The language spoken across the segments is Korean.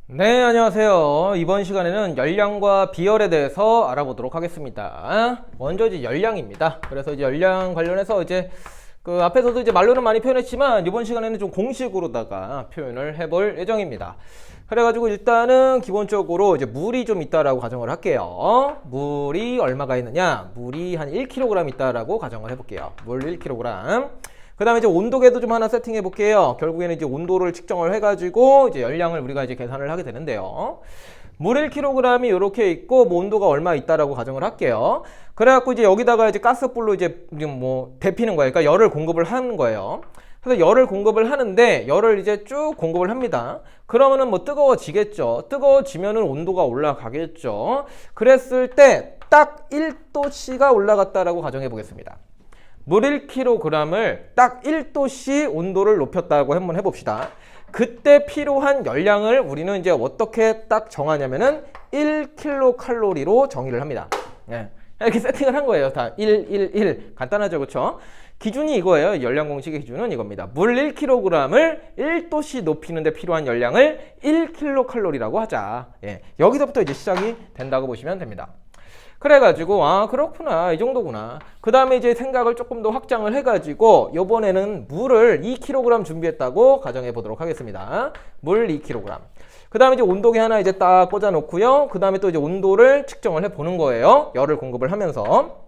네, 안녕하세요. 이번 시간에는 열량과 비열에 대해서 알아보도록 하겠습니다. 먼저 이제 열량입니다. 그래서 이제 열량 관련해서 이제 그 앞에서도 이제 말로는 많이 표현했지만 이번 시간에는 좀 공식으로다가 표현을 해볼 예정입니다. 그래가지고 일단은 기본적으로 이제 물이 좀 있다라고 가정을 할게요. 물이 얼마가 있느냐? 물이 한 1kg 있다라고 가정을 해볼게요. 물 1kg. 그 다음에 이제 온도계도 좀 하나 세팅해 볼게요. 결국에는 이제 온도를 측정을 해가지고 이제 열량을 우리가 이제 계산을 하게 되는데요. 물 1kg이 이렇게 있고 뭐 온도가 얼마 있다라고 가정을 할게요. 그래갖고 이제 여기다가 이제 가스불로 이제 뭐 데피는 거예요. 그러니까 열을 공급을 하는 거예요. 그래서 열을 공급을 하는데 열을 이제 쭉 공급을 합니다. 그러면은 뭐 뜨거워지겠죠. 뜨거워지면은 온도가 올라가겠죠. 그랬을 때 딱 1도씨가 올라갔다라고 가정해 보겠습니다. 물 1kg을 딱 1도씨 온도를 높였다고 한번 해봅시다. 그때 필요한 열량을 우리는 이제 어떻게 딱 정하냐면은 1kcal로 정의를 합니다. 예. 이렇게 세팅을 한 거예요. 다 1. 간단하죠, 그렇죠? 기준이 이거예요. 열량 공식의 기준은 이겁니다. 물 1kg을 1도씨 높이는데 필요한 열량을 1kcal라고 하자. 예. 여기서부터 이제 시작이 된다고 보시면 됩니다. 그래가지고 아 그렇구나 이 정도구나. 그 다음에 이제 생각을 조금 더 확장을 해가지고 요번에는 물을 2kg 준비했다고 가정해 보도록 하겠습니다. 물 2kg. 그 다음에 이제 온도계 하나 이제 딱 꽂아 놓고요. 그 다음에 또 이제 온도를 측정을 해 보는 거예요. 열을 공급을 하면서.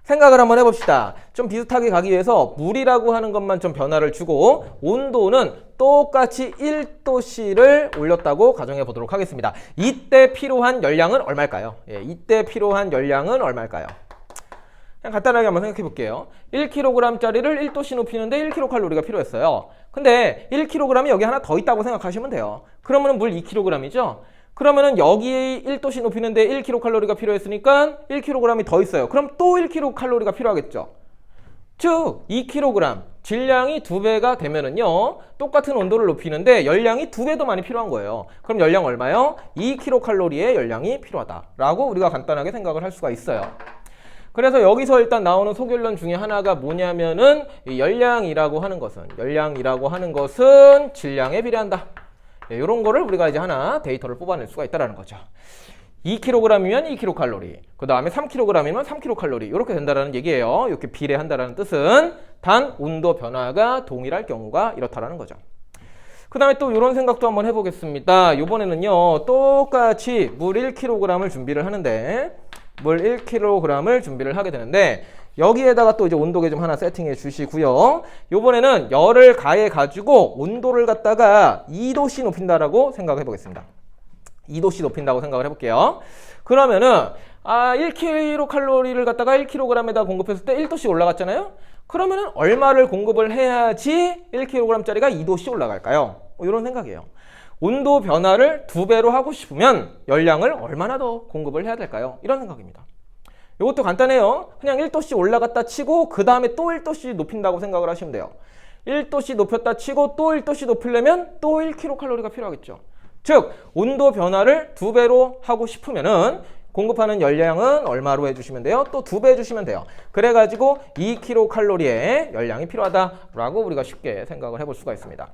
생각을 한번 해봅시다. 좀 비슷하게 가기 위해서 물이라고 하는 것만 좀 변화를 주고 온도는 똑같이 1도씨를 올렸다고 가정해 보도록 하겠습니다. 이때 필요한 열량은 얼마일까요? 예, 이때 필요한 열량은 얼마일까요? 그냥 간단하게 한번 생각해 볼게요. 1kg짜리를 1도씨 높이는데 1kcal가 필요했어요. 근데 1kg이 여기 하나 더 있다고 생각하시면 돼요. 그러면 물 2kg이죠? 그러면은 여기 1도씨 높이는데 1kcal가 필요했으니까 1kg이 더 있어요. 그럼 또 1kcal가 필요하겠죠. 즉 2kg 질량이 2배가 되면은요 똑같은 온도를 높이는데 열량이 2배 더 많이 필요한 거예요. 그럼 열량 얼마요? 2kcal의 열량이 필요하다라고 우리가 간단하게 생각을 할 수가 있어요. 그래서 여기서 일단 나오는 소결론 중에 하나가 뭐냐면은 이 열량이라고 하는 것은 질량에 비례한다. 이런 거를 우리가 이제 하나 데이터를 뽑아낼 수가 있다는 거죠. 2kg이면 2kcal, 그 다음에 3kg이면 3kcal 이렇게 된다는 얘기예요. 이렇게 비례한다는 뜻은 단 온도 변화가 동일할 경우가 이렇다라는 거죠. 그 다음에 또 이런 생각도 한번 해보겠습니다. 이번에는요 똑같이 물 1kg을 준비를 하는데 물 1kg을 준비를 하게 되는데 여기에다가 또 이제 온도계 좀 하나 세팅해 주시고요. 요번에는 열을 가해 가지고 온도를 갖다가 2도씨 높인다라고 생각해 보겠습니다. 2도씨 높인다고 생각을 해볼게요. 그러면은 1kcal를 갖다가 1kg에다 공급했을 때 1도씨 올라갔잖아요. 그러면은 얼마를 공급을 해야지 1kg짜리가 2도씨 올라갈까요? 이런 생각이에요. 온도 변화를 2배로 하고 싶으면 열량을 얼마나 더 공급을 해야 될까요? 이런 생각입니다. 이것도 간단해요. 그냥 1도씨 올라갔다 치고 그 다음에 또 1도씨 높인다고 생각을 하시면 돼요. 1도씨 높였다 치고 또 1도씨 높이려면 또 1kcal가 필요하겠죠. 즉 온도 변화를 2배로 하고 싶으면은 공급하는 열량은 얼마로 해주시면 돼요? 또 2배 해주시면 돼요. 그래가지고 2kcal의 열량이 필요하다라고 우리가 쉽게 생각을 해볼 수가 있습니다.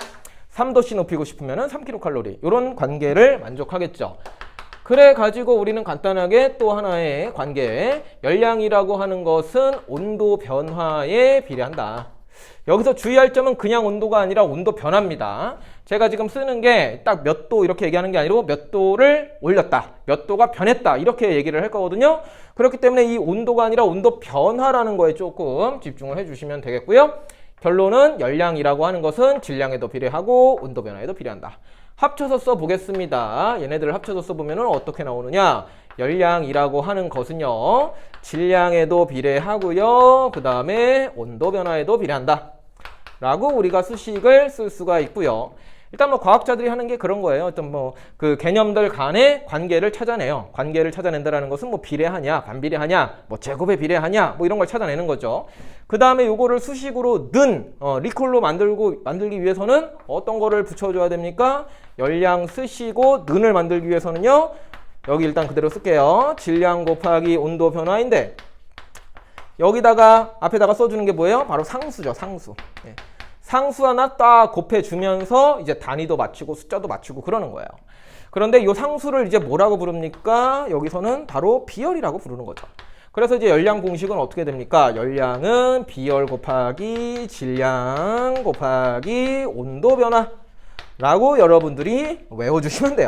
3도씨 높이고 싶으면은 3kcal 이런 관계를 만족하겠죠. 그래 가지고 우리는 간단하게 또 하나의 관계, 열량이라고 하는 것은 온도 변화에 비례한다. 여기서 주의할 점은 그냥 온도가 아니라 온도 변화입니다. 제가 지금 쓰는 게 딱 몇 도 이렇게 얘기하는 게 아니고 몇 도를 올렸다, 몇 도가 변했다 이렇게 얘기를 할 거거든요. 그렇기 때문에 이 온도가 아니라 온도 변화라는 거에 조금 집중을 해주시면 되겠고요. 결론은 열량이라고 하는 것은 질량에도 비례하고 온도 변화에도 비례한다. 합쳐서 써보겠습니다. 얘네들을 합쳐서 써보면 어떻게 나오느냐. 열량이라고 하는 것은요. 질량에도 비례하고요. 그 다음에 온도 변화에도 비례한다. 라고 우리가 수식을 쓸 수가 있고요. 일단 뭐 과학자들이 하는 게 그런 거예요. 어떤 뭐 그 개념들 간의 관계를 찾아내요. 관계를 찾아낸다라는 것은 뭐 비례하냐, 반비례하냐, 뭐 제곱에 비례하냐, 뭐 이런 걸 찾아내는 거죠. 그 다음에 요거를 수식으로 리콜로 만들기 위해서는 어떤 거를 붙여줘야 됩니까? 열량 쓰시고 는을 만들기 위해서는요. 여기 일단 그대로 쓸게요. 질량 곱하기 온도 변화인데 여기다가 앞에다가 써주는 게 뭐예요? 바로 상수죠. 상수. 예. 상수 하나 딱 곱해주면서 이제 단위도 맞추고 숫자도 맞추고 그러는 거예요. 그런데 이 상수를 이제 뭐라고 부릅니까? 여기서는 바로 비열이라고 부르는 거죠. 그래서 이제 열량 공식은 어떻게 됩니까? 열량은 비열 곱하기 질량 곱하기 온도 변화라고 여러분들이 외워주시면 돼요.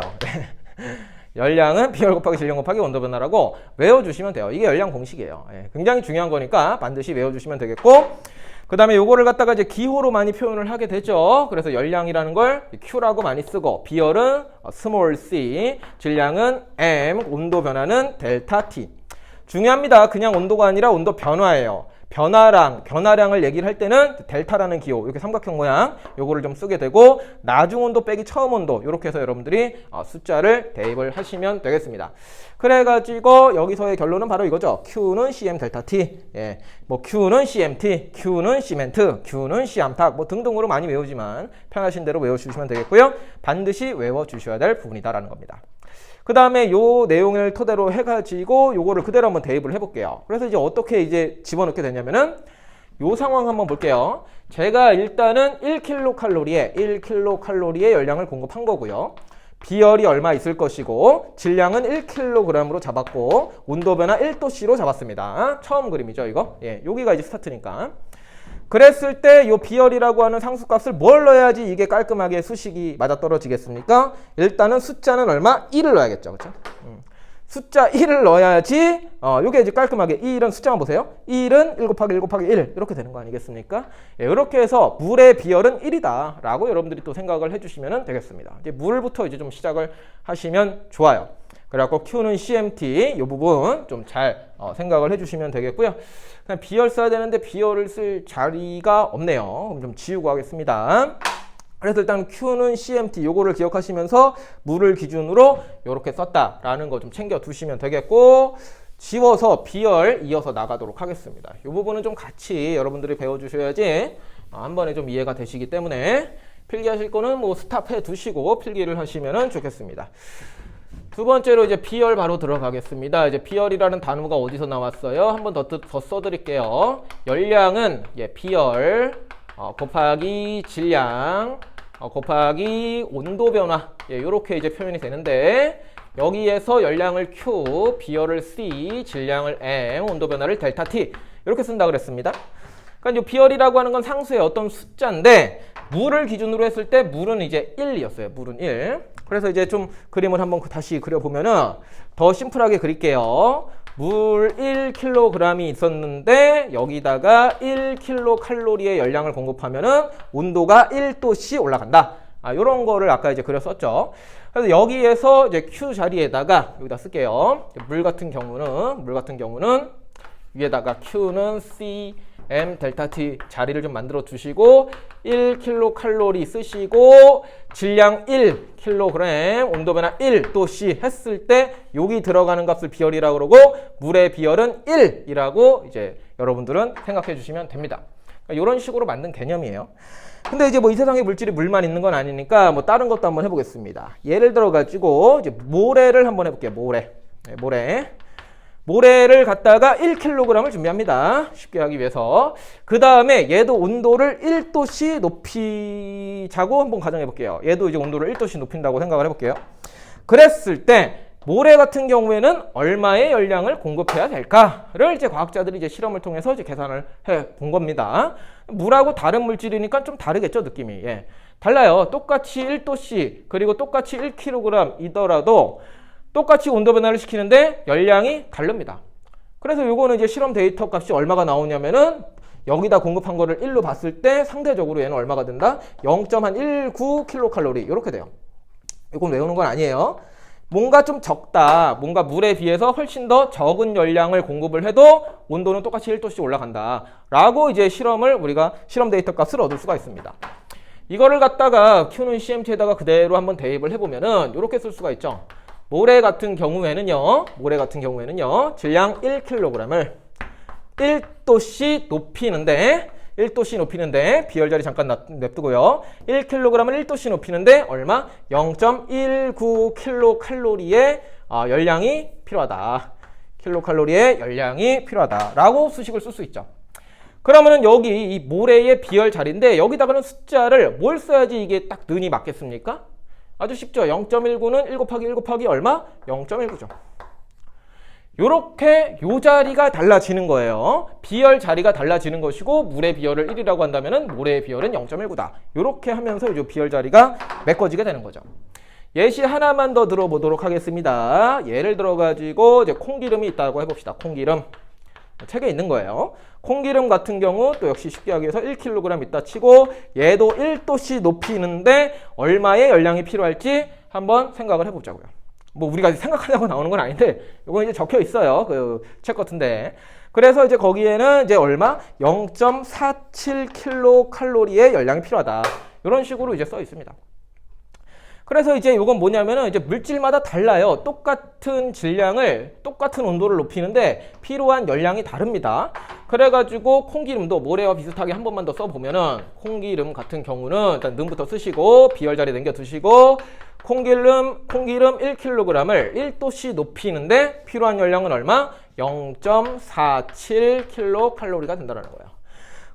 열량은 비열 곱하기 질량 곱하기 온도 변화라고 외워주시면 돼요. 이게 열량 공식이에요. 굉장히 중요한 거니까 반드시 외워주시면 되겠고, 그 다음에 요거를 갖다가 이제 기호로 많이 표현을 하게 되죠. 그래서 열량이라는 걸 Q라고 많이 쓰고, 비열은 small c, 질량은 m, 온도 변화는 델타 t. 중요합니다. 그냥 온도가 아니라 온도 변화예요. 변화량을 얘기를 할 때는 델타라는 기호, 이렇게 삼각형 모양 요거를 좀 쓰게 되고, 나중 온도 빼기 처음 온도 이렇게 해서 여러분들이 숫자를 대입을 하시면 되겠습니다. 그래가지고 여기서의 결론은 바로 이거죠. Q는 CM 델타 T, 뭐 Q는 CMT, Q는 시멘트, Q는 시암탉 뭐 등등으로 많이 외우지만 편하신 대로 외워주시면 되겠고요. 반드시 외워주셔야 될 부분이다라는 겁니다. 그 다음에 요 내용을 토대로 해가지고 요거를 그대로 한번 대입을 해볼게요. 그래서 이제 어떻게 이제 집어넣게 되냐면은 요 상황 한번 볼게요. 제가 일단은 1kcal에 열량을 공급한 거고요. 비열이 얼마 있을 것이고, 질량은 1kg으로 잡았고, 온도 변화 1도씨로 잡았습니다. 처음 그림이죠, 이거? 여기가 이제 스타트니까. 그랬을 때 이 비열이라고 하는 상수값을 뭘 넣어야지 이게 깔끔하게 수식이 맞아떨어지겠습니까? 일단은 숫자는 얼마? 1을 넣어야겠죠. 그렇죠? 숫자 1을 넣어야지 요게 이제 깔끔하게, 이 1은 숫자만 보세요. 1은 1 곱하기 1 곱하기 1 이렇게 되는 거 아니겠습니까? 이렇게 해서 물의 비열은 1이다 라고 여러분들이 또 생각을 해주시면 되겠습니다. 이제 물부터 이제 좀 시작을 하시면 좋아요. 그래갖고 Q는 CMT 이 부분 좀 잘 생각을 해주시면 되겠고요. 그냥 비열 써야 되는데 비열을 쓸 자리가 없네요. 그럼 좀 지우고 하겠습니다. 그래서 일단 Q는 CMT 요거를 기억하시면서 물을 기준으로 요렇게 썼다라는 거 좀 챙겨 두시면 되겠고, 지워서 비열 이어서 나가도록 하겠습니다. 이 부분은 좀 같이 여러분들이 배워주셔야지 한 번에 좀 이해가 되시기 때문에 필기하실 거는 뭐 스탑해 두시고 필기를 하시면 좋겠습니다. 두 번째로 이제 비열 바로 들어가겠습니다. 이제 비열이라는 단어가 어디서 나왔어요? 한 번 더 써드릴게요. 열량은 비열 곱하기 질량 곱하기 온도 변화, 이렇게 이제 표현이 되는데, 여기에서 열량을 Q, 비열을 C, 질량을 M, 온도 변화를 델타 T 이렇게 쓴다 그랬습니다. 그러니까 이 비열이라고 하는 건 상수의 어떤 숫자인데, 물을 기준으로 했을 때 물은 이제 1이었어요. 물은 1. 그래서 이제 좀 그림을 한번 다시 그려보면은 더 심플하게 그릴게요. 물 1kg이 있었는데 여기다가 1kcal의 열량을 공급하면은 온도가 1도씨 올라간다. 요런 거를 아까 이제 그렸었죠. 그래서 여기에서 이제 Q 자리에다가 여기다 쓸게요. 물 같은 경우는 위에다가 Q는 C, M, 델타 T 자리를 좀 만들어 두시고 1kcal 쓰시고 질량 1kg, 온도 변화 1도씨 했을 때 여기 들어가는 값을 비열이라고 그러고 물의 비열은 1이라고 이제 여러분들은 생각해 주시면 됩니다. 그러니까 이런 식으로 만든 개념이에요. 근데 이제 뭐 이 세상에 물질이 물만 있는 건 아니니까 뭐 다른 것도 한번 해보겠습니다. 예를 들어 가지고 이제 모래를 한번 해볼게요. 모래를 갖다가 1kg을 준비합니다. 쉽게 하기 위해서. 그 다음에 얘도 온도를 1도씨 높이자고 한번 가정해 볼게요. 얘도 이제 온도를 1도씨 높인다고 생각을 해볼게요. 그랬을 때 모래 같은 경우에는 얼마의 열량을 공급해야 될까를 이제 과학자들이 이제 실험을 통해서 이제 계산을 해 본 겁니다. 물하고 다른 물질이니까 좀 다르겠죠, 느낌이. 달라요. 똑같이 1도씨 그리고 똑같이 1kg이더라도 똑같이 온도 변화를 시키는데 열량이 다릅니다. 그래서 요거는 이제 실험 데이터 값이 얼마가 나오냐면은 여기다 공급한 거를 1로 봤을 때 상대적으로 얘는 얼마가 된다? 0.19kcal 이렇게 돼요. 이건 외우는 건 아니에요. 뭔가 좀 적다, 뭔가 물에 비해서 훨씬 더 적은 열량을 공급을 해도 온도는 똑같이 1도씩 올라간다 라고 이제 우리가 실험 데이터 값을 얻을 수가 있습니다. 이거를 갖다가 Q는 CMT에다가 그대로 한번 대입을 해보면은 이렇게 쓸 수가 있죠. 모래 같은 경우에는요, 질량 1kg을 1도씨 높이는데, 비열 자리 잠깐 냅두고요. 1kg을 1도씨 높이는데, 얼마? 0.19kcal의 열량이 필요하다. 킬로칼로리의 열량이 필요하다. 라고 수식을 쓸 수 있죠. 그러면은 여기 이 모래의 비열 자리인데 여기다가는 숫자를 뭘 써야지 이게 딱 는이 맞겠습니까? 아주 쉽죠. 0.19는 1 곱하기 1 곱하기 얼마? 0.19죠. 요렇게 요 자리가 달라지는 거예요. 비열 자리가 달라지는 것이고 물의 비열을 1이라고 한다면은 모래의 비열은 0.19다. 요렇게 하면서 요 비열 자리가 메꿔지게 되는 거죠. 예시 하나만 더 들어보도록 하겠습니다. 예를 들어 가지고 이제 콩기름이 있다고 해봅시다. 콩기름. 책에 있는 거예요. 콩기름 같은 경우 또 역시 쉽게 하기 위해서 1kg 있다 치고 얘도 1도씨 높이는데 얼마의 열량이 필요할지 한번 생각을 해보자고요. 뭐 우리가 생각하려고 나오는 건 아닌데 이건 이제 적혀 있어요. 그 책 같은데. 그래서 이제 거기에는 이제 얼마? 0.47kcal의 열량이 필요하다. 이런 식으로 이제 써 있습니다. 그래서 이제 이건 뭐냐면은 이제 물질마다 달라요. 똑같은 질량을 똑같은 온도를 높이는데 필요한 열량이 다릅니다. 그래가지고 콩기름도 모래와 비슷하게 한 번만 더 써보면은 콩기름 같은 경우는 일단 능부터 쓰시고 비열 자리 남겨 두시고 콩기름 1kg을 1도씨 높이는데 필요한 열량은 얼마? 0.47kcal가 된다는 거예요.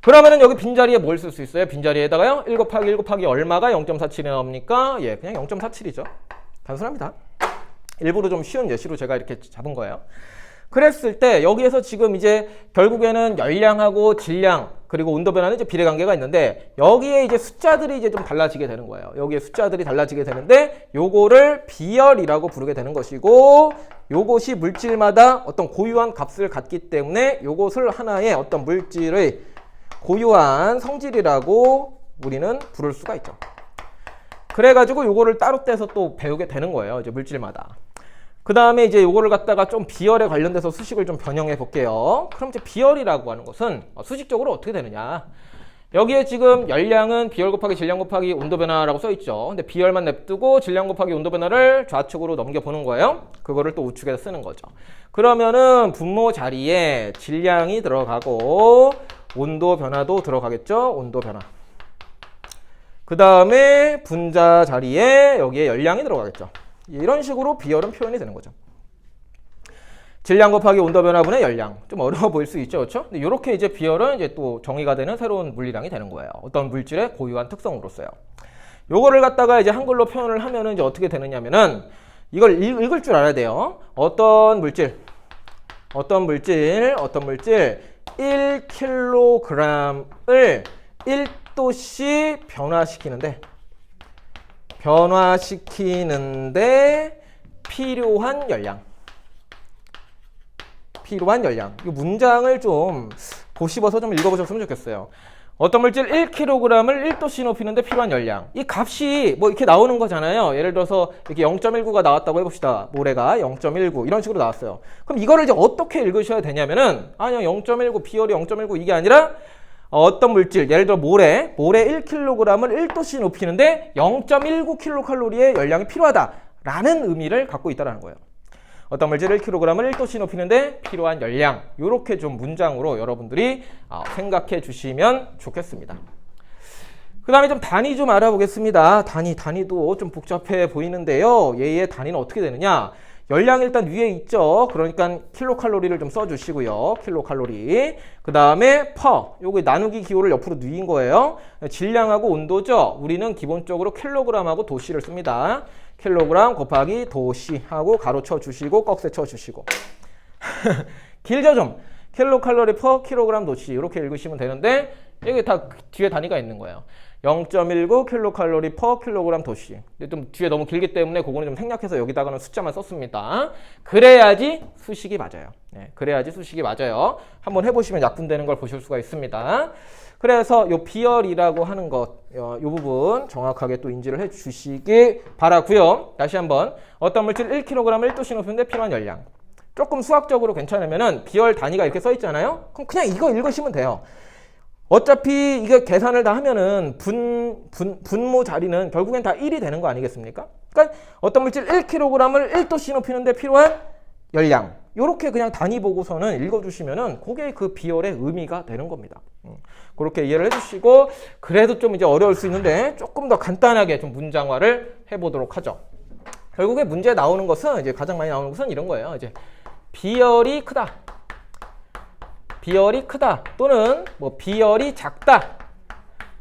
그러면은 여기 빈자리에 뭘 쓸 수 있어요? 빈자리에다가요. 1 곱하기 1 곱하기 얼마가 0.47이 나옵니까? 예, 그냥 0.47이죠. 단순합니다. 일부러 좀 쉬운 예시로 제가 이렇게 잡은 거예요. 그랬을 때 여기에서 지금 이제 결국에는 열량하고 질량 그리고 온도 변화는 이제 비례관계가 있는데 여기에 이제 숫자들이 이제 좀 달라지게 되는 거예요. 여기에 숫자들이 달라지게 되는데 요거를 비열이라고 부르게 되는 것이고 요것이 물질마다 어떤 고유한 값을 갖기 때문에 요것을 하나의 어떤 물질의 고유한 성질이라고 우리는 부를 수가 있죠. 그래가지고 요거를 따로 떼서 또 배우게 되는 거예요. 이제 물질마다. 그 다음에 이제 요거를 갖다가 좀 비열에 관련돼서 수식을 좀 변형해 볼게요. 그럼 이제 비열이라고 하는 것은 수식적으로 어떻게 되느냐. 여기에 지금 열량은 비열 곱하기 질량 곱하기 온도 변화라고 써 있죠. 근데 비열만 냅두고 질량 곱하기 온도 변화를 좌측으로 넘겨보는 거예요. 그거를 또 우측에서 쓰는 거죠. 그러면은 분모 자리에 질량이 들어가고 온도 변화도 들어가겠죠. 온도 변화. 그 다음에 분자 자리에 여기에 열량이 들어가겠죠. 이런 식으로 비열은 표현이 되는 거죠. 질량 곱하기 온도 변화분의 열량. 좀 어려워 보일 수 있죠. 그렇죠? 근데 이렇게 이제 비열은 이제 또 정의가 되는 새로운 물리량이 되는 거예요. 어떤 물질의 고유한 특성으로서요. 요거를 갖다가 이제 한글로 표현을 하면은 이제 어떻게 되느냐면은 이걸 읽을 줄 알아야 돼요. 어떤 물질 1kg을 1도씨 변화시키는데 필요한 열량. 이 문장을 좀 고씹어서 좀 읽어보셨으면 좋겠어요. 어떤 물질 1kg을 1도씨 높이는데 필요한 열량. 이 값이 뭐 이렇게 나오는 거잖아요. 예를 들어서 이렇게 0.19가 나왔다고 해봅시다. 모래가 0.19 이런 식으로 나왔어요. 그럼 이거를 이제 어떻게 읽으셔야 되냐면은 아니요 0.19 비열이 0.19 이게 아니라 어떤 물질 예를 들어 모래 1kg을 1도씨 높이는데 0.19kcal의 열량이 필요하다라는 의미를 갖고 있다는 거예요. 어떤 물질 1kg을 1도씨 높이는데 필요한 열량. 이렇게 좀 문장으로 여러분들이 생각해 주시면 좋겠습니다. 그 다음에 좀 단위 좀 알아보겠습니다. 단위도 좀 복잡해 보이는데요. 얘의 단위는 어떻게 되느냐. 열량 일단 위에 있죠. 그러니까 킬로칼로리를 좀 써주시고요. 킬로칼로리. 그 다음에 요거 나누기 기호를 옆으로 누인 거예요. 질량하고 온도죠. 우리는 기본적으로 킬로그램하고 도씨를 씁니다. 킬로그램 곱하기 도씨 하고 가로 쳐주시고 꺽쇠 쳐주시고 길죠 좀. 킬로칼로리 퍼 킬로그램 도씨 이렇게 읽으시면 되는데 이게 다 뒤에 단위가 있는 거예요. 0.19 킬로칼로리 퍼 킬로그램 도씨. 근데 좀 뒤에 너무 길기 때문에 그거는 좀 생략해서 여기다가는 숫자만 썼습니다. 그래야지 수식이 맞아요. 네, 그래야지 수식이 맞아요. 한번 해보시면 약분되는 걸 보실 수가 있습니다. 그래서 요 비열이라고 하는 것, 요 부분 정확하게 또 인지를 해 주시기 바라고요. 다시 한번 어떤 물질 1kg 1도씨 높이는데 필요한 열량. 조금 수학적으로 괜찮으면은 비열 단위가 이렇게 써 있잖아요. 그럼 그냥 이거 읽으시면 돼요. 어차피 이거 계산을 다 하면은 분모 자리는 결국엔 다 1이 되는 거 아니겠습니까? 그러니까 어떤 물질 1kg을 1도씨 높이는데 필요한 열량. 요렇게 그냥 단위 보고서는 읽어주시면은 그게 그 비열의 의미가 되는 겁니다. 그렇게 이해를 해주시고 그래도 좀 이제 어려울 수 있는데 조금 더 간단하게 좀 문장화를 해보도록 하죠. 결국에 문제에 나오는 것은 이제 가장 많이 나오는 것은 이런 거예요. 이제 비열이 크다. 비열이 크다 또는 뭐 비열이 작다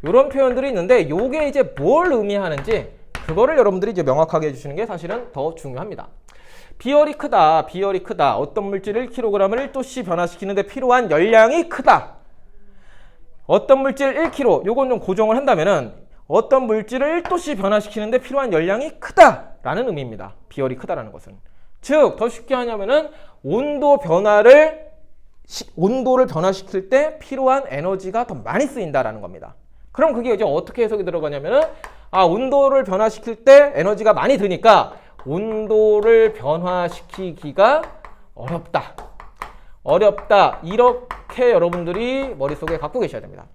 이런 표현들이 있는데 요게 이제 뭘 의미하는지 그거를 여러분들이 이제 명확하게 해주시는 게 사실은 더 중요합니다. 비열이 크다, 비열이 크다. 어떤 물질 1kg을 1도씨 변화시키는데 필요한 열량이 크다. 어떤 물질 1kg, 요건 좀 고정을 한다면은 어떤 물질을 1도씨 변화시키는데 필요한 열량이 크다라는 의미입니다. 비열이 크다라는 것은. 즉, 더 쉽게 하냐면은 온도를 변화시킬 때 필요한 에너지가 더 많이 쓰인다라는 겁니다. 그럼 그게 이제 어떻게 해석이 들어가냐면은 온도를 변화시킬 때 에너지가 많이 드니까 온도를 변화시키기가 어렵다. 이렇게 여러분들이 머릿속에 갖고 계셔야 됩니다.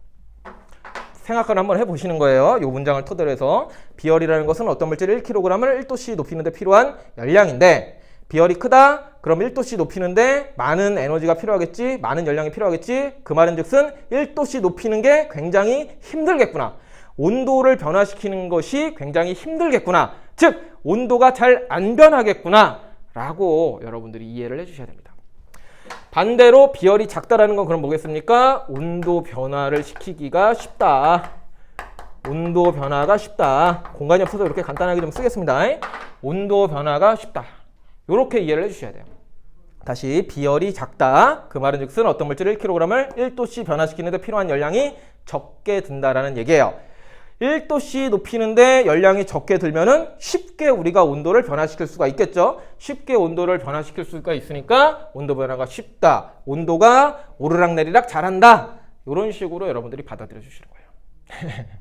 생각을 한번 해보시는 거예요. 이 문장을 토대로 해서 비열이라는 것은 어떤 물질 1kg을 1도씨 높이는 데 필요한 열량인데 비열이 크다? 그럼 1도씨 높이는데 많은 에너지가 필요하겠지? 많은 열량이 필요하겠지? 그 말은 즉슨 1도씨 높이는 게 굉장히 힘들겠구나. 온도를 변화시키는 것이 굉장히 힘들겠구나. 즉 온도가 잘 안 변하겠구나 라고 여러분들이 이해를 해주셔야 됩니다. 반대로 비열이 작다라는 건 그럼 뭐겠습니까? 온도 변화를 시키기가 쉽다. 온도 변화가 쉽다. 공간이 없어서 이렇게 간단하게 좀 쓰겠습니다. 온도 변화가 쉽다. 이렇게 이해를 해주셔야 돼요. 다시 비열이 작다. 그 말은 즉슨 어떤 물질 1kg을 1도씨 변화시키는 데 필요한 열량이 적게 든다라는 얘기예요. 1도씨 높이는데 열량이 적게 들면은 쉽게 우리가 온도를 변화시킬 수가 있겠죠. 쉽게 온도를 변화시킬 수가 있으니까 온도 변화가 쉽다. 온도가 오르락내리락 잘한다. 이런 식으로 여러분들이 받아들여 주시는 거예요.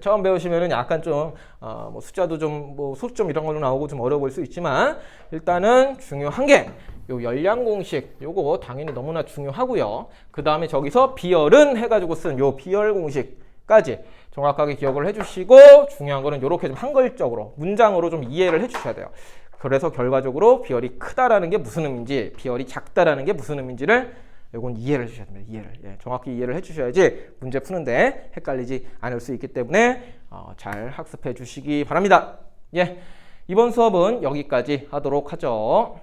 처음 배우시면은 약간 좀 뭐 숫자도 좀 뭐 수 좀 이런 걸로 나오고 좀 어려워 보일 수 있지만 일단은 중요한 게 요 열량 공식 요거 당연히 너무나 중요하고요. 그 다음에 저기서 비열은 해가지고 쓴 요 비열 공식까지 정확하게 기억을 해주시고 중요한 거는 이렇게 좀 한글적으로 문장으로 좀 이해를 해주셔야 돼요. 그래서 결과적으로 비열이 크다라는 게 무슨 의미인지 비열이 작다라는 게 무슨 의미인지를 이건 이해를 해주셔야 됩니다. 이해를 정확히 이해를 해주셔야지 문제 푸는데 헷갈리지 않을 수 있기 때문에 잘 학습해 주시기 바랍니다. 이번 수업은 여기까지 하도록 하죠.